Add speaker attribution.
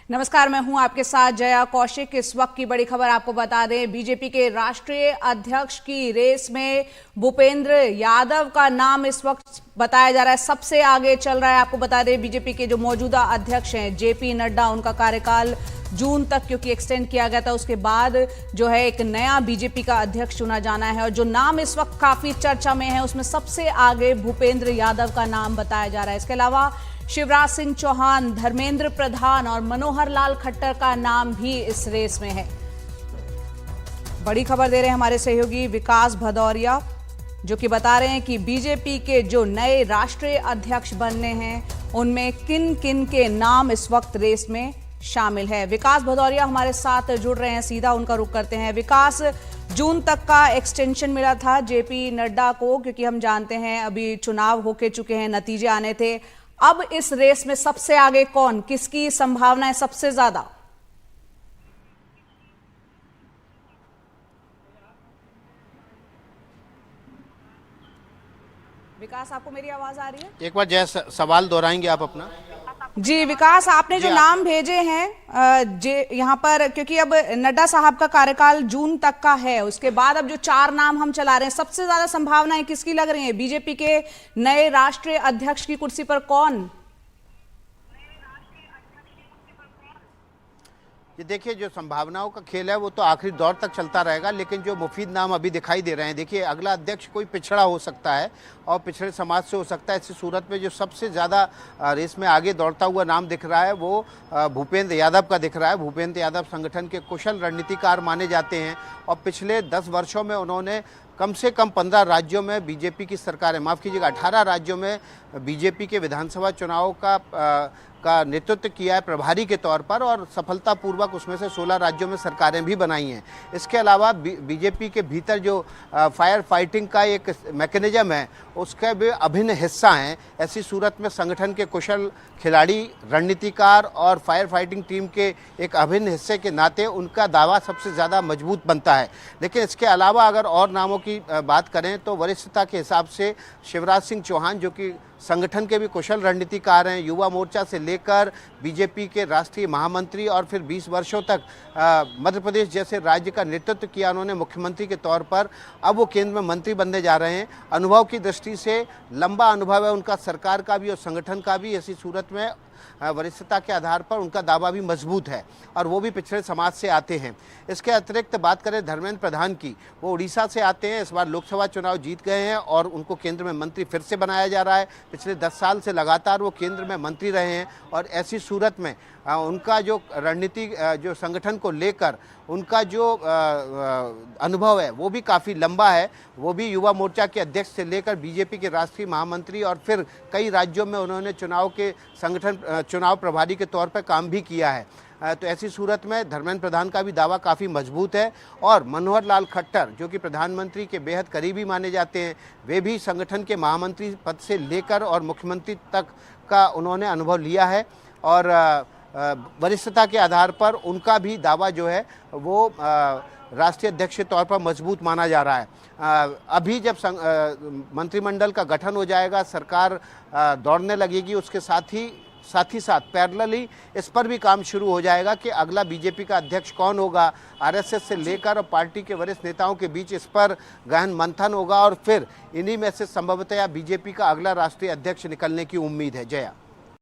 Speaker 1: नमस्कार, मैं हूं आपके साथ जया कौशिक। इस वक्त की बड़ी खबर आपको बता दें, बीजेपी के राष्ट्रीय अध्यक्ष की रेस में भूपेंद्र यादव का नाम इस वक्त बताया जा रहा है, सबसे आगे चल रहा है। आपको बता दें, बीजेपी के जो मौजूदा अध्यक्ष हैं जेपी नड्डा, उनका कार्यकाल जून तक क्योंकि एक्सटेंड किया गया था, उसके बाद जो है एक नया बीजेपी का अध्यक्ष चुना जाना है। और जो नाम इस वक्त काफी चर्चा में है, उसमें सबसे आगे भूपेंद्र यादव का नाम बताया जा रहा है। इसके अलावा शिवराज सिंह चौहान, धर्मेंद्र प्रधान और मनोहर लाल खट्टर का नाम भी इस रेस में है। बड़ी खबर दे रहे हैं हमारे सहयोगी विकास भदौरिया, जो कि बता रहे हैं कि बीजेपी के जो नए राष्ट्रीय अध्यक्ष बनने हैं, उनमें किन किन के नाम इस वक्त रेस में शामिल है। विकास भदौरिया हमारे साथ जुड़ रहे हैं, सीधा उनका रुख करते हैं। विकास, जून तक का एक्सटेंशन मिला था जेपी नड्डा को, क्योंकि हम जानते हैं अभी चुनाव होके चुके हैं, नतीजे आने थे। अब इस रेस में सबसे आगे कौन, किसकी संभावना है सबसे ज्यादा? विकास, आपको मेरी आवाज आ रही है?
Speaker 2: एक बार जैसा सवाल दोहराएंगे आप अपना?
Speaker 1: जी विकास, आपने जो नाम भेजे हैं यहाँ पर, क्योंकि अब नड्डा साहब का कार्यकाल जून तक का है, उसके बाद अब जो 4 नाम हम चला रहे हैं, सबसे ज्यादा संभावनाएं किसकी लग रही है? बीजेपी के नए राष्ट्रीय अध्यक्ष की कुर्सी पर कौन?
Speaker 2: ये देखिए, जो संभावनाओं का खेल है वो तो आखिरी दौर तक चलता रहेगा, लेकिन जो मुफीद नाम अभी दिखाई दे रहे हैं, देखिए अगला अध्यक्ष कोई पिछड़ा हो सकता है और पिछड़े समाज से हो सकता है। ऐसी सूरत में जो सबसे ज़्यादा रेस में आगे दौड़ता हुआ नाम दिख रहा है वो भूपेंद्र यादव का दिख रहा है। भूपेंद्र यादव संगठन के कुशल रणनीतिकार माने जाते हैं और पिछले 10 वर्षों में उन्होंने कम से कम 15 राज्यों में बीजेपी की सरकारें, माफ़ कीजिएगा 18 राज्यों में बीजेपी के विधानसभा चुनाव का नेतृत्व किया है प्रभारी के तौर पर, और सफलतापूर्वक उसमें से 16 राज्यों में सरकारें भी बनाई हैं। इसके अलावा बीजेपी के भीतर जो फायर फाइटिंग का एक मैकेनिज्म है, उसका भी अभिन्न हिस्सा हैं। ऐसी सूरत में संगठन के कुशल खिलाड़ी, रणनीतिकार और फायर फाइटिंग टीम के एक अभिन्न हिस्से के नाते उनका दावा सबसे ज़्यादा मजबूत बनता है। लेकिन इसके अलावा अगर और नामों की बात करें तो वरिष्ठता के हिसाब से शिवराज सिंह चौहान, जो कि संगठन के भी कुशल रणनीतिकार हैं, युवा मोर्चा से लेकर बीजेपी के राष्ट्रीय महामंत्री और फिर 20 वर्षों तक मध्य प्रदेश जैसे राज्य का नेतृत्व किया उन्होंने मुख्यमंत्री के तौर पर। अब वो केंद्र में मंत्री बनने जा रहे हैं। अनुभव की दृष्टि से लंबा अनुभव है उनका, सरकार का भी और संगठन का भी। ऐसी सूरत में वरिष्ठता के आधार पर उनका दावा भी मजबूत है और वो भी पिछड़े समाज से आते हैं। इसके अतिरिक्त बात करें धर्मेंद्र प्रधान की, वो उड़ीसा से आते हैं, इस बार लोकसभा चुनाव जीत गए हैं और उनको केंद्र में मंत्री फिर से बनाया जा रहा है। पिछले 10 साल से लगातार वो केंद्र में मंत्री रहे हैं और ऐसी सूरत में उनका जो रणनीति, जो संगठन को लेकर उनका जो अनुभव है वो भी काफ़ी लंबा है। वो भी युवा मोर्चा के अध्यक्ष से लेकर बीजेपी के राष्ट्रीय महामंत्री और फिर कई राज्यों में उन्होंने चुनाव प्रभारी के तौर पर काम भी किया है। तो ऐसी सूरत में धर्मेंद्र प्रधान का भी दावा काफ़ी मजबूत है। और मनोहर लाल खट्टर, जो कि प्रधानमंत्री के बेहद करीबी माने जाते हैं, वे भी संगठन के महामंत्री पद से लेकर और मुख्यमंत्री तक का उन्होंने अनुभव लिया है और वरिष्ठता के आधार पर उनका भी दावा जो है वो राष्ट्रीय अध्यक्ष के तौर पर मजबूत माना जा रहा है। अभी जब मंत्रिमंडल का गठन हो जाएगा, सरकार दौड़ने लगेगी, उसके साथ ही पैरेलली इस पर भी काम शुरू हो जाएगा कि अगला बीजेपी का अध्यक्ष कौन होगा। आरएसएस से लेकर और पार्टी के वरिष्ठ नेताओं के बीच इस पर गहन मंथन होगा और फिर इन्हीं में से संभवतः बीजेपी का अगला राष्ट्रीय अध्यक्ष निकलने की उम्मीद है। जया।